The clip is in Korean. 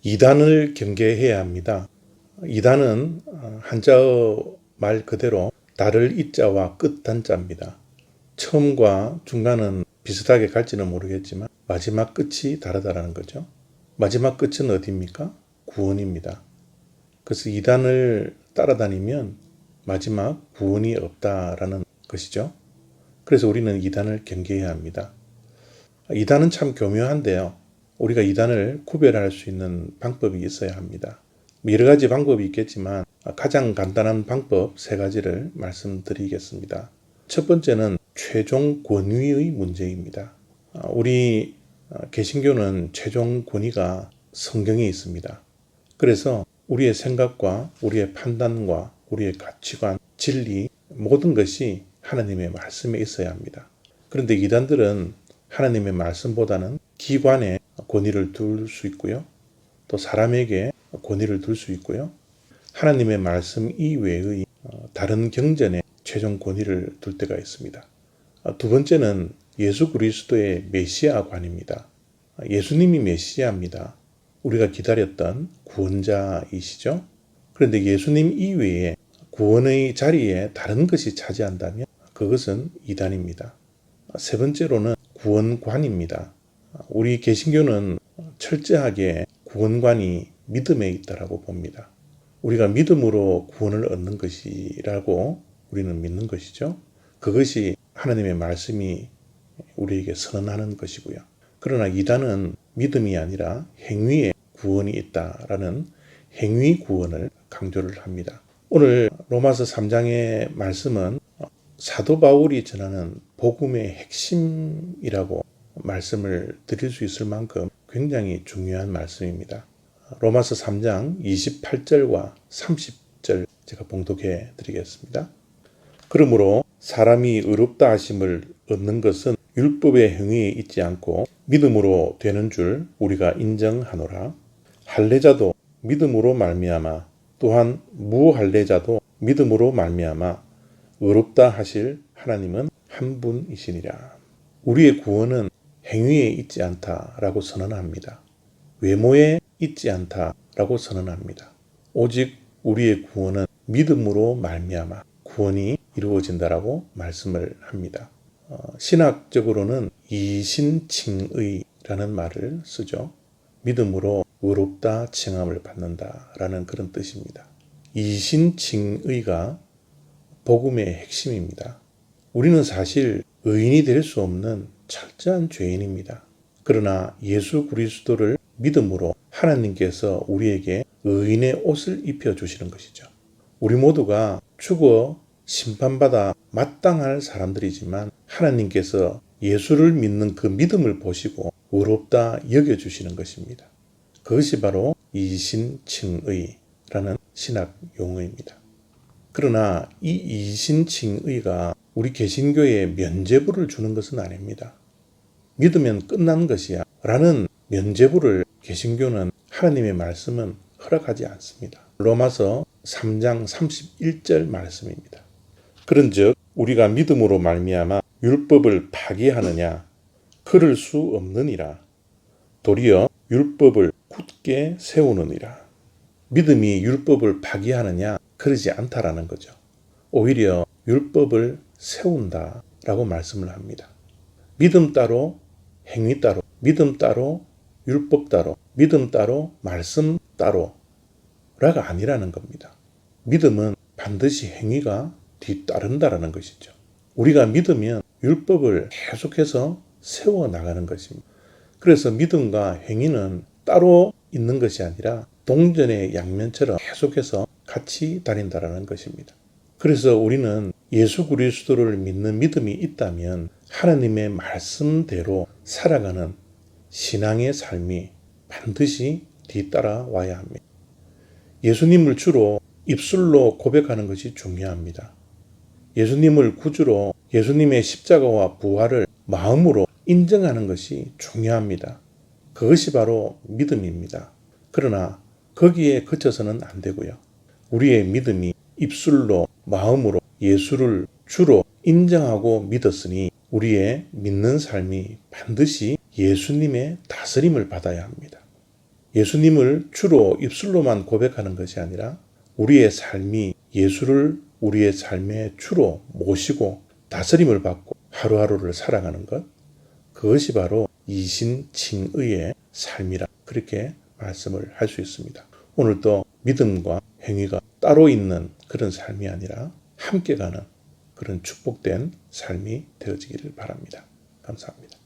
이단을 경계해야 합니다. 이단은 한자어 말 그대로 달을 이자와 끝 단자입니다. 처음과 중간은 비슷하게 갈지는 모르겠지만 마지막 끝이 다르다라는 거죠. 마지막 끝은 어디입니까? 구원입니다. 그래서 이단을 따라다니면 마지막 구원이 없다라는 것이죠. 그래서 우리는 이단을 경계해야 합니다. 이단은 참 교묘한데요. 우리가 이단을 구별할 수 있는 방법이 있어야 합니다. 여러 가지 방법이 있겠지만 가장 간단한 방법 3가지를 말씀드리겠습니다. 첫 번째는 최종 권위의 문제입니다. 우리 개신교는 최종 권위가 성경에 있습니다. 그래서 우리의 생각과 우리의 판단과 우리의 가치관, 진리 모든 것이 하나님의 말씀에 있어야 합니다. 그런데 이단들은 하나님의 말씀보다는 기관에 권위를 둘 수 있고요. 또 사람에게 권위를 둘 수 있고요. 하나님의 말씀 이외의 다른 경전에 최종 권위를 둘 때가 있습니다. 두 번째는 예수 그리스도의 메시아관입니다. 예수님이 메시아입니다. 우리가 기다렸던 구원자이시죠. 그런데 예수님 이외에 구원의 자리에 다른 것이 차지한다면 그것은 이단입니다. 세 번째로는 구원관입니다. 우리 개신교는 철저하게 구원관이 믿음에 있다라고 봅니다. 우리가 믿음으로 구원을 얻는 것이라고 우리는 믿는 것이죠. 그것이 하나님의 말씀이 우리에게 선언하는 것이고요. 그러나 이단은 믿음이 아니라 행위에 구원이 있다라는 행위 구원을 강조를 합니다. 오늘 로마서 3장의 말씀은 사도 바울이 전하는 복음의 핵심이라고 말씀을 드릴 수 있을 만큼 굉장히 중요한 말씀입니다. 로마서 3장 28절과 30절 제가 봉독해 드리겠습니다. 그러므로 사람이 의롭다 하심을 얻는 것은 율법의 행위에 있지 않고 믿음으로 되는 줄 우리가 인정하노라. 할례자도 믿음으로 말미암아 또한 무할례자도 믿음으로 말미암아 의롭다 하실 하나님은 한 분이시니라. 우리의 구원은 행위에 있지 않다라고 선언합니다. 외모에 있지 않다라고 선언합니다. 오직 우리의 구원은 믿음으로 말미암아 구원이 이루어진다라고 말씀을 합니다. 신학적으로는 이신칭의라는 말을 쓰죠. 믿음으로 의롭다 칭함을 받는다라는 그런 뜻입니다. 이신칭의가 복음의 핵심입니다. 우리는 사실 의인이 될 수 없는 철저한 죄인입니다. 그러나 예수 그리스도를 믿음으로 하나님께서 우리에게 의인의 옷을 입혀주시는 것이죠. 우리 모두가 죽어 심판받아 마땅할 사람들이지만 하나님께서 예수를 믿는 그 믿음을 보시고 의롭다 여겨주시는 것입니다. 그것이 바로 이신칭의라는 신학 용어입니다. 그러나 이 이신칭의가 우리 개신교에 면죄부를 주는 것은 아닙니다. 믿으면 끝난 것이야 라는 면죄부를 개신교는 하나님의 말씀은 허락하지 않습니다. 로마서 3장 31절 말씀입니다. 그런즉 우리가 믿음으로 말미암아 율법을 파기하느냐 그럴 수 없느니라. 도리어 율법을 굳게 세우느니라. 믿음이 율법을 파기하느냐 그러지 않다라는 거죠. 오히려 율법을 세운다라고 말씀을 합니다. 믿음 따로 행위 따로, 믿음 따로 율법 따로, 믿음 따로 말씀 따로라가 아니라는 겁니다. 믿음은 반드시 행위가 뒤따른다라는 것이죠. 우리가 믿으면 율법을 계속해서 세워나가는 것입니다. 그래서 믿음과 행위는 따로 있는 것이 아니라 동전의 양면처럼 계속해서 같이 다닌다라는 것입니다. 그래서 우리는 예수 그리스도를 믿는 믿음이 있다면 하나님의 말씀대로 살아가는 신앙의 삶이 반드시 뒤따라와야 합니다. 예수님을 주로 입술로 고백하는 것이 중요합니다. 예수님을 구주로 예수님의 십자가와 부활을 마음으로 인정하는 것이 중요합니다. 그것이 바로 믿음입니다. 그러나 거기에 그쳐서는 안 되고요. 우리의 믿음이 입술로 마음으로 예수를 주로 인정하고 믿었으니 우리의 믿는 삶이 반드시 예수님의 다스림을 받아야 합니다. 예수님을 주로 입술로만 고백하는 것이 아니라 우리의 삶이 예수를 우리의 삶의 주로 모시고 다스림을 받고 하루하루를 살아가는 것, 그것이 바로 이신칭의의 삶이라 그렇게 말씀을 할 수 있습니다. 오늘도 믿음과 행위가 따로 있는 그런 삶이 아니라 함께 가는 그런 축복된 삶이 되어지기를 바랍니다. 감사합니다.